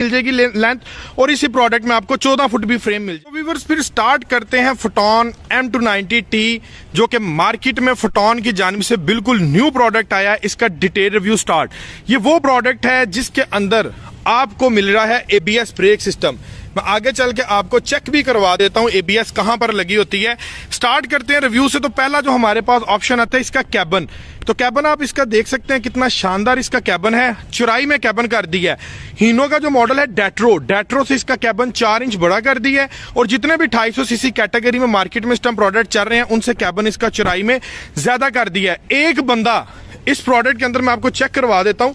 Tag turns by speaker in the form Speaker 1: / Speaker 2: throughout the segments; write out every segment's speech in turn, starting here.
Speaker 1: मिल जाएगी लेंथ, और इसी प्रोडक्ट में आपको 14 फुट भी फ्रेम मिल जाएगी। व्यूअर्स फिर स्टार्ट करते हैं फोटोन M290T, जो कि मार्केट में फोटोन की जानिब से बिल्कुल न्यू प्रोडक्ट आया है। इसका डिटेल रिव्यू स्टार्ट। ये वो प्रोडक्ट है जिसके अंदर आपको मिल रहा है ABS ब्रेक सिस्टम। मैं आगे चल के आपको चेक भी करवा देता हूं ABS कहां पर लगी होती है। स्टार्ट करते हैं रिव्यू से। तो पहला जो हमारे पास ऑप्शन आता है इसका कैबन। तो कैबन आप इसका देख सकते हैं कितना शानदार इसका कैबन है, चौड़ाई में कैबन कर दी है। हीनो का जो मॉडल है डेट्रो से इसका कैबन 4 इंच बड़ा कर दी है, और जितने भी 250 सीसी कैटेगरी में मार्केट में इस टाइम प्रोडक्ट चल रहे हैं उनसे कैबन इसका चौड़ाई में ज्यादा कर दिया है। एक बंदा इस प्रोडक्ट के अंदर, मैं आपको चेक करवा देता हूं,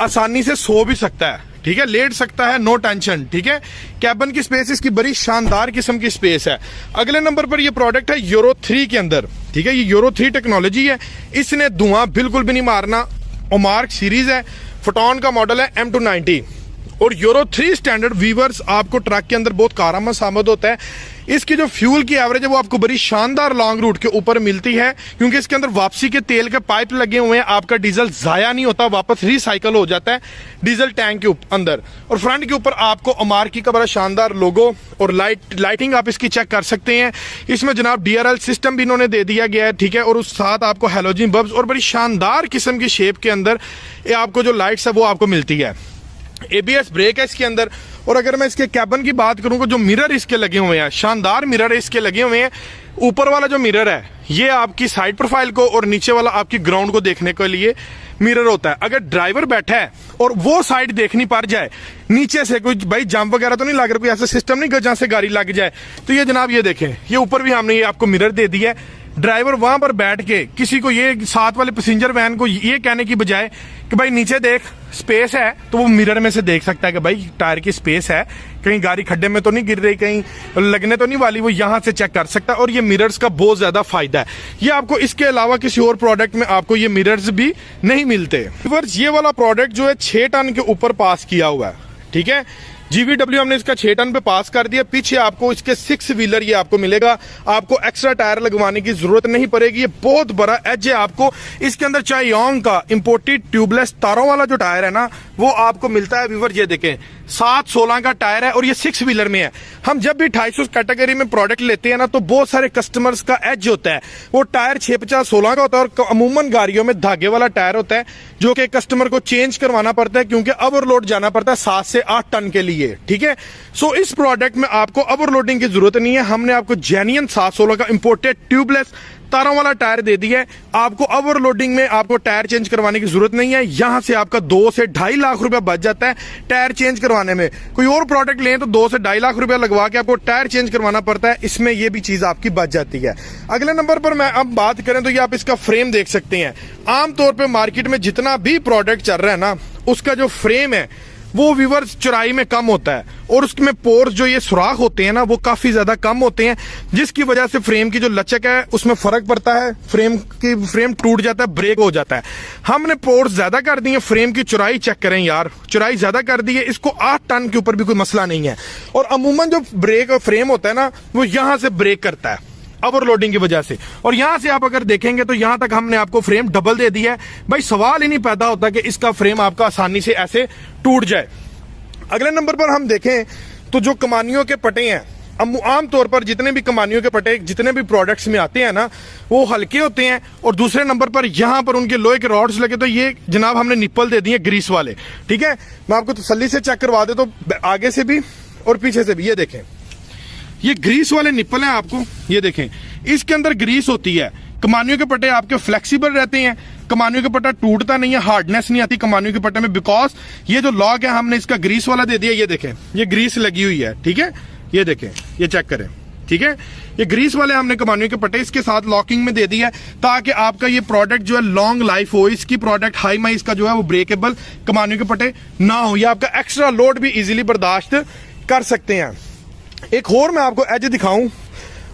Speaker 1: आसानी से सो भी सकता है, ठीक है, लेट सकता है, नो टेंशन, ठीक है। कैबन की स्पेस इसकी बड़ी शानदार किस्म की स्पेस है। अगले नंबर पर ये प्रोडक्ट है यूरो 3 के अंदर, ठीक है। ये यूरो 3 टेक्नोलॉजी है, इसने धुआं बिल्कुल भी नहीं मारना। ओमार्क सीरीज है, फोटोन का मॉडल है M290, और यूरो 3 स्टैंडर्ड व्यूअर्स आपको ट्रक के अंदर बहुत कारआमद साबित होता है। इसकी जो फ्यूल की एवरेज है वो आपको बड़ी शानदार लॉन्ग रूट के ऊपर मिलती है, क्योंकि इसके अंदर वापसी के तेल के पाइप लगे हुए हैं। आपका डीजल जाया नहीं होता, वापस रिसाइकल हो जाता है डीजल टैंक के अंदर। और फ्रंट के ऊपर आपको ओमार्की का बड़ा शानदार लोगो और लाइटिंग आप इसकी चेक कर सकते हैं। इसमें जनाब DRL सिस्टम भी इन्होंने दे दिया गया है, ठीक है, और उस साथ आपको हैलोजन बल्ब्स और बड़ी शानदार किस्म की शेप के अंदर ये आपको जो लाइट्स है वो आपको मिलती है। ABS ब्रेक है इसके अंदर। और अगर मैं इसके कैबन की बात करूंगा, जो मिरर इसके लगे हुए हैं, शानदार मिरर इसके लगे हुए हैं। ऊपर वाला जो मिरर है ये आपकी साइड प्रोफाइल को, और नीचे वाला आपकी ग्राउंड को देखने के लिए मिरर होता है। अगर ड्राइवर बैठा है और वो साइड देखनी पड़ जाए, नीचे से कोई भाई जंप वगैरह तो नहीं लग रहा, कोई ऐसा सिस्टम नहीं जहां से गाड़ी लग जाए, तो ये जनाब ये देखें, ये ऊपर भी हमने ये आपको मिरर दे दिया है। ड्राइवर वहां पर बैठ के किसी को, ये साथ वाले पैसेंजर वैन को ये कहने की बजाय कि भाई नीचे देख स्पेस है, तो वो मिरर में से देख सकता है कि भाई टायर की स्पेस है, कहीं गाड़ी खड्डे में तो नहीं गिर रही, कहीं लगने तो नहीं वाली, वो यहां से चेक कर सकता है। और ये मिरर्स का बहुत ज्यादा फायदा है। ये आपको इसके अलावा किसी और प्रोडक्ट में आपको ये मिरर्स भी नहीं मिलते। ये वाला प्रोडक्ट जो है 6 टन के ऊपर पास किया हुआ है, ठीक है। GVW हमने इसका 6 टन पे पास कर दिया। पीछे आपको इसके 6 व्हीलर ये आपको मिलेगा, आपको एक्स्ट्रा टायर लगवाने की जरूरत नहीं पड़ेगी। ये बहुत बड़ा एज है आपको इसके अंदर। चायोंग का इंपोर्टेड ट्यूबलेस तारों वाला जो टायर है ना, वो आपको मिलता है। व्यूअर ये देखें 7/16 का टायर है, और ये 6 व्हीलर में है। हम जब भी 250 कैटेगरी में प्रोडक्ट लेते हैं ना, तो बहुत सारे कस्टमर्स का एज होता है, वो टायर 6/50/16 का होता है, और अमूमन गाड़ियों में धागे वाला टायर होता है, जो कि कस्टमर को चेंज करवाना पड़ता है, क्योंकि ओवरलोड जाना पड़ता है 7 से 8 टन के लिए, ठीक है। सो इस प्रोडक्ट में आपको ओवरलोडिंग की जरूरत नहीं है। हमने आपको जेन्युइन 7/16 का इंपोर्टेड ट्यूबलेस तारों वाला टायर दे दिया है। आपको ओवरलोडिंग में आपको टायर चेंज करवाने की जरूरत नहीं है। यहां से आपका 2 से 2.5 लाख रुपया बच जाता है टायर चेंज करवाने में। कोई और प्रोडक्ट लें तो 2 से 2.5 लाख रुपया लगवा के आपको टायर चेंज करवाना पड़ता है, इसमें ये भी चीज आपकी बच जाती है। अगले नंबर पर मैं अब बात करें तो ये आप इसका फ्रेम देख सकते हैं। आमतौर पर मार्केट में जितना भी प्रोडक्ट चल रहा है ना, उसका जो फ्रेम है वो व्यूअर्स चौड़ाई में कम होता है, और उसमें पोर्स जो ये सुराख होते हैं ना, वो काफी ज्यादा कम होते हैं, जिसकी वजह से फ्रेम की जो लचक है उसमें फर्क पड़ता है। फ्रेम टूट जाता है, ब्रेक हो जाता है। हमने पोर्स ज्यादा कर दिए। फ्रेम की चौड़ाई चेक करें यार, चौड़ाई ज्यादा कर दी है। इसको 8 टन के ऊपर भी कोई मसला नहीं है। और अमूमन जो ब्रेक फ्रेम होता है ना, वो यहां से ब्रेक करता है ओवरलोडिंग की वजह से। और यहां से आप अगर देखेंगे तो यहां तक हमने आपको फ्रेम डबल दे दिया है। भाई सवाल ही नहीं पैदा होता कि इसका फ्रेम आपका आसानी से ऐसे टूट जाए। अगले नंबर पर हम देखें तो जो कमानियों के पटे हैं, आमतौर पर जितने भी कमानियों के पटे जितने भी प्रोडक्ट्स में आते हैं ना, वो हल्के होते हैं। और दूसरे नंबर पर यहां पर उनके लोहे के रॉड्स लगे, तो ये जनाब हमने निप्पल दे दिए ग्रीस वाले, ठीक है। मैं आपको तसल्ली से चेक करवा दे तो आगे से भी और पीछे से भी। ये देखें, ये ग्रीस वाले निप्पल हैं आपको, ये देखें इसके अंदर ग्रीस होती है। कमानियों के पट्टे आपके फ्लेक्सिबल रहते हैं, कमानियों के पट्टा टूटता नहीं है, हार्डनेस नहीं आती कमानियों के पट्टे में, बिकॉज ये जो लॉक है हमने इसका ग्रीस वाला दे दिया। ये देखें ये ग्रीस लगी हुई है, ठीक है, ये देखें, ये चेक करें, ठीक है। ये ग्रीस वाले हमने कमानियों के पट्टे इसके साथ लॉकिंग में दे दिया है, ताकि आपका ये प्रोडक्ट जो है लॉन्ग लाइफ हो। इसकी प्रोडक्ट हाई माई इसका जो है वो ब्रेकेबल कमानियों के पट्टे ना हो, या आपका एक्स्ट्रा लोड भी इजीली बर्दाश्त कर सकते हैं। एक और मैं आपको एज दिखाऊं,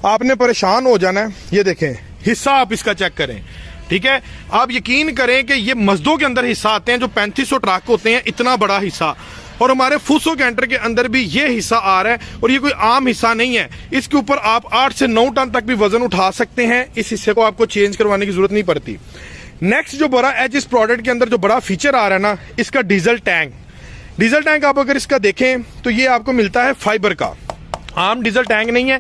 Speaker 1: आपने परेशान हो जाना है। ये देखें हिस्सा आप इसका चेक करें, ठीक है। आप यकीन करें कि ये मजदों के अंदर हिस्सा आते हैं जो 3500 ट्रक होते हैं, इतना बड़ा हिस्सा। और हमारे फूसो कैंटर के अंदर भी ये हिस्सा आ रहा है, और ये कोई आम हिस्सा नहीं है। इसके ऊपर आप 8 से 9 टन तक भी वजन उठा सकते हैं। इस हिस्से को आपको चेंज करवाने की जरूरत नहीं पड़ती। नेक्स्ट जो बड़ा एज इस प्रोडक्ट के अंदर जो बड़ा फीचर आ रहा है ना, इसका डीजल टैंक। डीजल टैंक आप अगर इसका देखें तो ये आपको मिलता है फाइबर का, आम डीजल टैंक नहीं है,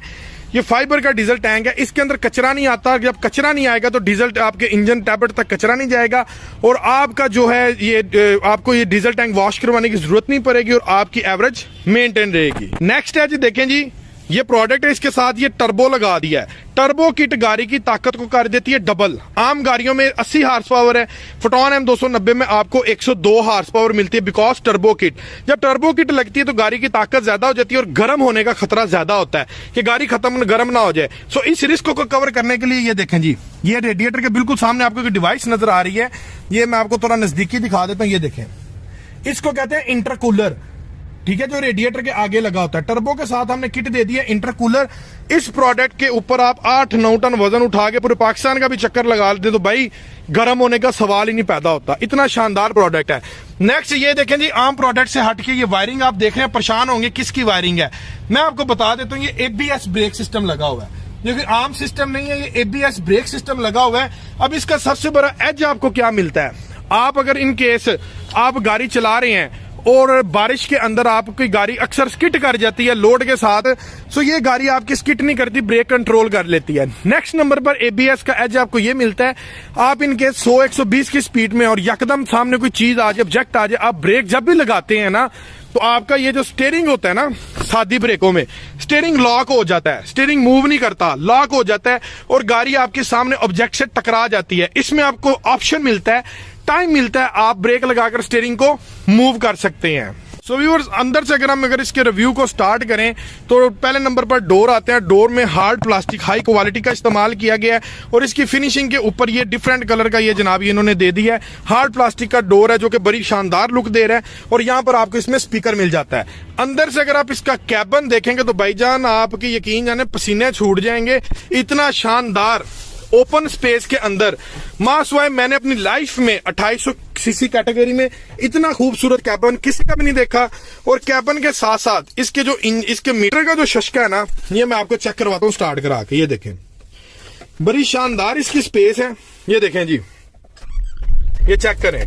Speaker 1: ये फाइबर का डीजल टैंक है। इसके अंदर कचरा नहीं आता, जब कचरा नहीं आएगा तो डीजल आपके इंजन टैबलेट तक कचरा नहीं जाएगा और आपका जो है ये आपको ये डीजल टैंक वॉश करवाने की जरूरत नहीं पड़ेगी और आपकी एवरेज मेंटेन रहेगी। नेक्स्ट है जी, देखें जी ये प्रोडक्ट है, इसके साथ ये टर्बो लगा दिया है। टर्बो किट गाड़ी की ताकत को कर देती है डबल। आम गाड़ियों में 80 हार्स पावर है, फोटोन M290 में आपको 102 हार्स पावर मिलती है बिकॉज टर्बो किट। जब टर्बो किट लगती है तो गाड़ी की ताकत ज्यादा हो जाती है और गर्म होने का खतरा ज्यादा होता है कि गाड़ी खत्म गर्म ना हो जाए। सो इस रिस्क को कवर करने के लिए ये देखें जी, ये रेडिएटर के बिल्कुल सामने आपको एक डिवाइस नजर आ रही है, ये मैं आपको थोड़ा नजदीकी दिखा देता हूँ। ये देखें, इसको कहते हैं इंटरकूलर, ठीक है, जो रेडिएटर के आगे लगा होता है। टर्बो के साथ हमने किट दे दी है इंटरकूलर। इस प्रोडक्ट के ऊपर आप 8-9 टन वजन उठा के पूरे पाकिस्तान का भी चक्कर लगा लेते तो भाई गर्म होने का सवाल ही नहीं पैदा होता। इतना शानदार प्रोडक्ट है। नेक्स्ट ये देखें जी, आम प्रोडक्ट से हटके ये वायरिंग आप देख रहे हैं, परेशान होंगे किसकी वायरिंग है। मैं आपको बता देता हूँ, ये ABS ब्रेक सिस्टम लगा हुआ है, जो कि आम सिस्टम नहीं है, ये ABS ब्रेक सिस्टम लगा हुआ है। अब इसका सबसे बड़ा एज आपको क्या मिलता है, आप अगर इन केस आप गाड़ी चला रहे हैं और बारिश के अंदर आपकी गाड़ी अक्सर स्किट कर जाती है लोड के साथ, सो ये गाड़ी आपकी स्किट नहीं करती, ब्रेक कंट्रोल कर लेती है। नेक्स्ट नंबर पर ABS का एज आपको ये मिलता है, आप इनके 100-120 की स्पीड में और यकदम सामने कोई चीज आ जाए, ऑब्जेक्ट आ जाए, आप ब्रेक जब भी लगाते हैं ना तो आपका ये जो स्टीयरिंग होता है ना, सादी ब्रेकों में स्टीयरिंग लॉक हो जाता है, स्टीयरिंग मूव नहीं करता, लॉक हो जाता है और गाड़ी आपके सामने ऑब्जेक्ट से टकरा जाती है। इसमें आपको ऑप्शन मिलता है, टाइम मिलता है, आप ब्रेक लगाकर स्टीयरिंग को मूव कर सकते हैं। सो व्यूअर्स, अंदर से अगर इसके रिव्यू को स्टार्ट करें तो पहले नंबर पर डोर आते हैं। डोर में हार्ड प्लास्टिक हाई क्वालिटी का इस्तेमाल किया गया है और इसकी फिनिशिंग के ऊपर ये डिफरेंट कलर का ये जनाब इन्होंने दे दिया है। हार्ड प्लास्टिक का डोर है जो कि बड़ी शानदार लुक दे रहा है और यहाँ पर आपको इसमें स्पीकर मिल जाता है। अंदर से अगर आप इसका कैबिन देखेंगे तो भाईजान आपकी यकीन जाने पसीने छूट जाएंगे, इतना शानदार ओपन स्पेस के अंदर मासवाए मैंने अपनी लाइफ में 2800 सीसी कैटेगरी में इतना खूबसूरत कैबिन किसी का भी नहीं देखा। और कैबिन के साथ साथ इसके जो इसके मीटर का जो शशका है ना, ये मैं आपको चेक करवाता हूँ स्टार्ट करा के। ये देखें, बड़ी शानदार इसकी स्पेस है। ये देखें जी, ये चेक करें।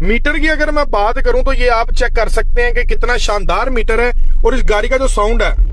Speaker 1: मीटर की अगर मैं बात करूं तो ये आप चेक कर सकते हैं कि कितना शानदार मीटर है और इस गाड़ी का जो साउंड है,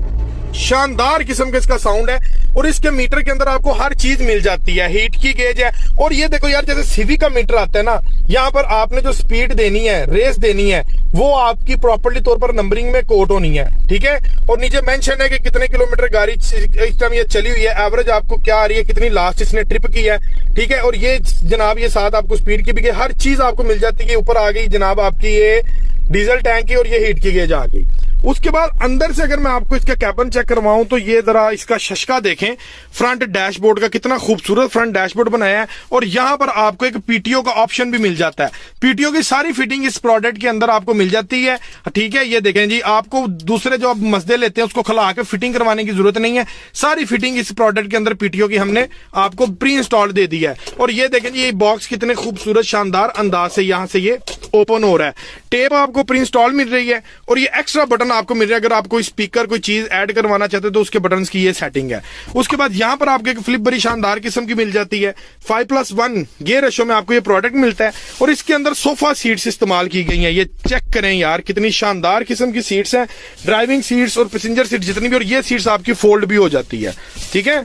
Speaker 1: शानदार किस्म का इसका साउंड है और इसके मीटर के अंदर आपको हर चीज मिल जाती है। हीट की गेज है और ये देखो यार, जैसे सिविक का मीटर आता है ना, यहाँ पर आपने जो स्पीड देनी है, रेस देनी है, वो आपकी प्रॉपर्ली तौर पर नंबरिंग में कोट होनी है, ठीक है। और नीचे मेंशन है कि कितने किलोमीटर गाड़ी इस टाइम ये चली हुई है, एवरेज आपको क्या आ रही है, कितनी लास्ट इसने ट्रिप की है, ठीक है। और ये जनाब ये साथ आपको स्पीड की भी हर चीज आपको मिल जाती है। ऊपर आ गई जनाब आपकी ये डीजल टैंक की और ये हीट की गेज आ गई। उसके बाद अंदर से अगर मैं आपको इसका कैबिन चेक करवाऊं तो ये जरा इसका शशका देखें। फ्रंट डैशबोर्ड का कितना खूबसूरत फ्रंट डैशबोर्ड बनाया है और यहां पर आपको एक PTO का ऑप्शन भी मिल जाता है। PTO की सारी फिटिंग इस प्रोडक्ट के अंदर आपको मिल जाती है, ठीक है। ये देखें जी, आपको दूसरे जो आप मसदे लेते हैं उसको खला के फिटिंग करवाने की जरूरत नहीं है। सारी फिटिंग इस प्रोडक्ट के अंदर PTO की हमने आपको प्री इंस्टॉल दे दी है। और ये देखें जी, ये बॉक्स कितने खूबसूरत शानदार अंदाज से यहां से ये ओपन हो रहा है। टेप आपको प्री इंस्टॉल मिल रही है और ये एक्स्ट्रा बटन आपको मिल रहा है। अगर आप कोई स्पीकर कोई चीज ऐड करवाना चाहते हैं तो उसके बटन्स की ये सेटिंग है। उसके बाद यहां पर आपको एक फ्लिप बड़ी शानदार किस्म की मिल जाती है। 5+1 गियर रेशो में आपको ये प्रोडक्ट मिलता है और इसके अंदर सोफा सीट्स इस्तेमाल की गई हैं। ये चेक करें यार, कितनी शानदार किस्म की सीट्स हैं, ड्राइविंग सीट्स और पैसेंजर सीट जितनी भी, और ये सीट्स आपकी फोल्ड भी हो जाती है, ठीक है।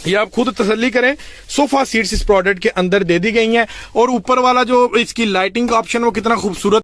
Speaker 1: ये आप खुद तसल्ली करें, सोफा सीट्स इस प्रोडक्ट के अंदर दे दी गई हैं। और ऊपर वाला जो इसकी लाइटिंग का ऑप्शन वो कितना खूबसूरत